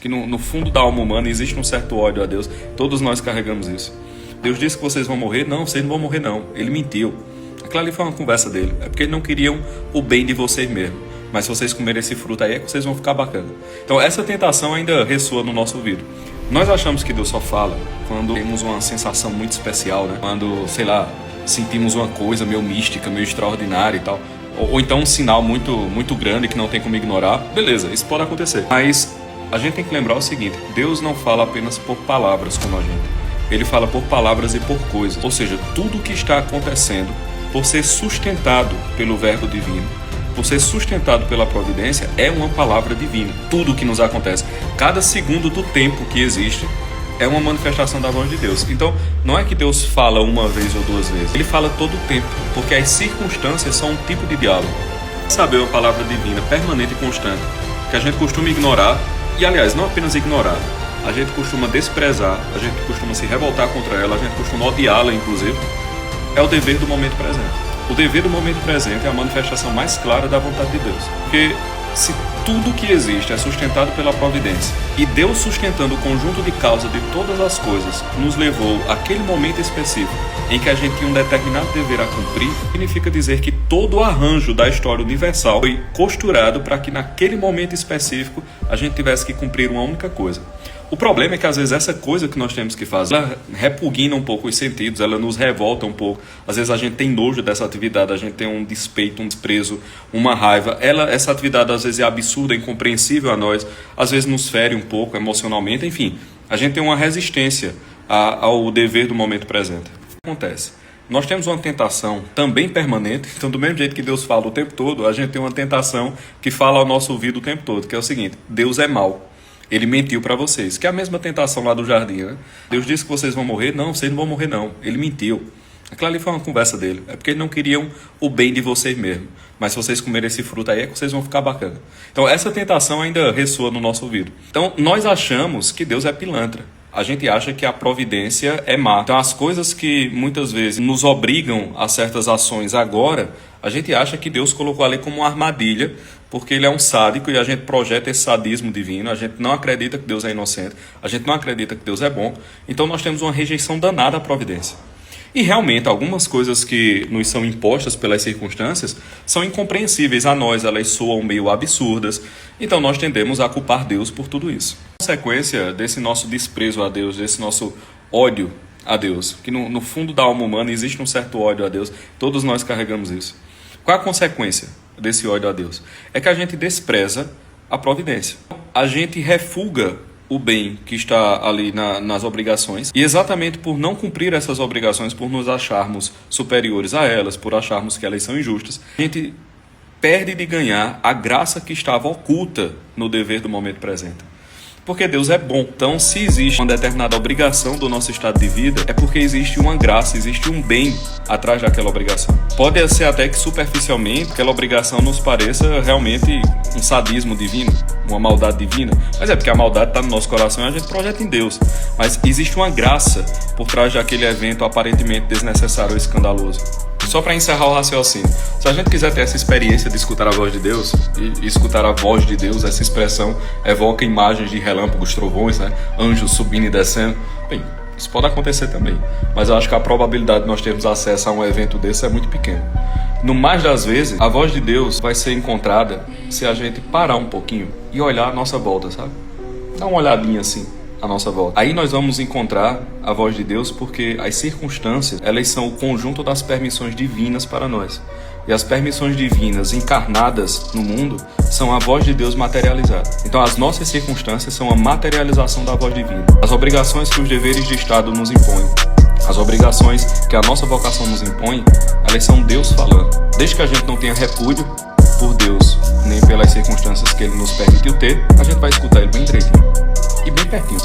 que no fundo da alma humana existe um certo ódio a Deus. Todos nós carregamos isso. Deus disse que vocês vão morrer. Não, vocês não vão morrer não. Ele mentiu. Aquilo ali foi uma conversa dele. É porque eles não queriam o bem de vocês mesmo. Mas se vocês comerem esse fruto aí, é que vocês vão ficar bacana. Então essa tentação ainda ressoa no nosso ouvido. Nós achamos que Deus só fala quando temos uma sensação muito especial, né? Quando, sei lá, sentimos uma coisa meio mística, meio extraordinária e tal. Ou então um sinal muito grande que não tem como ignorar. Beleza, isso pode acontecer. Mas a gente tem que lembrar o seguinte: Deus não fala apenas por palavras como a gente. Ele fala por palavras e por coisas. Ou seja, tudo o que está acontecendo, por ser sustentado pelo verbo divino, por ser sustentado pela providência, é uma palavra divina. Tudo o que nos acontece, cada segundo do tempo que existe, é uma manifestação da voz de Deus. Então, não é que Deus fala uma vez ou duas vezes. Ele fala todo o tempo, porque as circunstâncias são um tipo de diálogo. Saber uma palavra divina permanente e constante, que a gente costuma ignorar, e aliás, não apenas ignorar, a gente costuma desprezar, a gente costuma se revoltar contra ela, a gente costuma odiá-la, inclusive, é o dever do momento presente. O dever do momento presente é a manifestação mais clara da vontade de Deus. Porque se tudo que existe é sustentado pela providência, e Deus sustentando o conjunto de causa de todas as coisas nos levou àquele momento específico em que a gente tinha um determinado dever a cumprir, significa dizer que todo o arranjo da história universal foi costurado para que naquele momento específico a gente tivesse que cumprir uma única coisa. O problema é que às vezes essa coisa que nós temos que fazer, ela repugna um pouco os sentidos, ela nos revolta um pouco. Às vezes a gente tem nojo dessa atividade, a gente tem um despeito, um desprezo, uma raiva. Essa atividade às vezes é absurda, incompreensível a nós, às vezes nos fere um pouco emocionalmente, enfim. A gente tem uma resistência ao dever do momento presente. O que acontece? Nós temos uma tentação também permanente, então do mesmo jeito que Deus fala o tempo todo, a gente tem uma tentação que fala ao nosso ouvido o tempo todo, que é o seguinte: Deus é mau. Ele mentiu para vocês, que é a mesma tentação lá do jardim, né? Deus disse que vocês vão morrer. Não, vocês não vão morrer não. Ele mentiu. Aquilo ali foi uma conversa dele. É porque eles não queriam o bem de vocês mesmo. Mas se vocês comerem esse fruto aí, é que vocês vão ficar bacana. Então essa tentação ainda ressoa no nosso ouvido. Então nós achamos que Deus é pilantra. A gente acha que a providência é má. Então as coisas que muitas vezes nos obrigam a certas ações agora, a gente acha que Deus colocou ali como uma armadilha, porque ele é um sádico e a gente projeta esse sadismo divino, a gente não acredita que Deus é inocente, a gente não acredita que Deus é bom, então nós temos uma rejeição danada à providência. E realmente algumas coisas que nos são impostas pelas circunstâncias são incompreensíveis a nós, elas soam meio absurdas, então nós tendemos a culpar Deus por tudo isso. A consequência desse nosso desprezo a Deus, desse nosso ódio a Deus, que no fundo da alma humana existe um certo ódio a Deus, todos nós carregamos isso. Qual a consequência desse ódio a Deus? É que a gente despreza a providência. A gente refuga o bem que está ali nas obrigações, e exatamente por não cumprir essas obrigações, por nos acharmos superiores a elas, por acharmos que elas são injustas, a gente perde de ganhar a graça que estava oculta no dever do momento presente. Porque Deus é bom. Então, se existe uma determinada obrigação do nosso estado de vida, é porque existe uma graça, existe um bem atrás daquela obrigação. Pode ser até que superficialmente aquela obrigação nos pareça realmente um sadismo divino, uma maldade divina. Mas é porque a maldade está no nosso coração e a gente projeta em Deus. Mas existe uma graça por trás daquele evento aparentemente desnecessário ou escandaloso. Só para encerrar o raciocínio, se a gente quiser ter essa experiência de escutar a voz de Deus, e escutar a voz de Deus, essa expressão evoca imagens de relâmpagos, trovões, né? Anjos subindo e descendo. Bem, isso pode acontecer também, mas eu acho que a probabilidade de nós termos acesso a um evento desse é muito pequena. No mais das vezes, a voz de Deus vai ser encontrada se a gente parar um pouquinho e olhar a nossa volta, sabe? Dá uma olhadinha assim à nossa volta. Aí nós vamos encontrar a voz de Deus, porque as circunstâncias, elas são o conjunto das permissões divinas para nós. E as permissões divinas encarnadas no mundo são a voz de Deus materializada. Então as nossas circunstâncias são a materialização da voz divina. As obrigações que os deveres de Estado nos impõem, as obrigações que a nossa vocação nos impõe, elas são Deus falando. Desde que a gente não tenha repúdio por Deus, nem pelas circunstâncias que Ele nos permitiu ter, a gente vai escutar Ele bem direitinho e bem pertinho.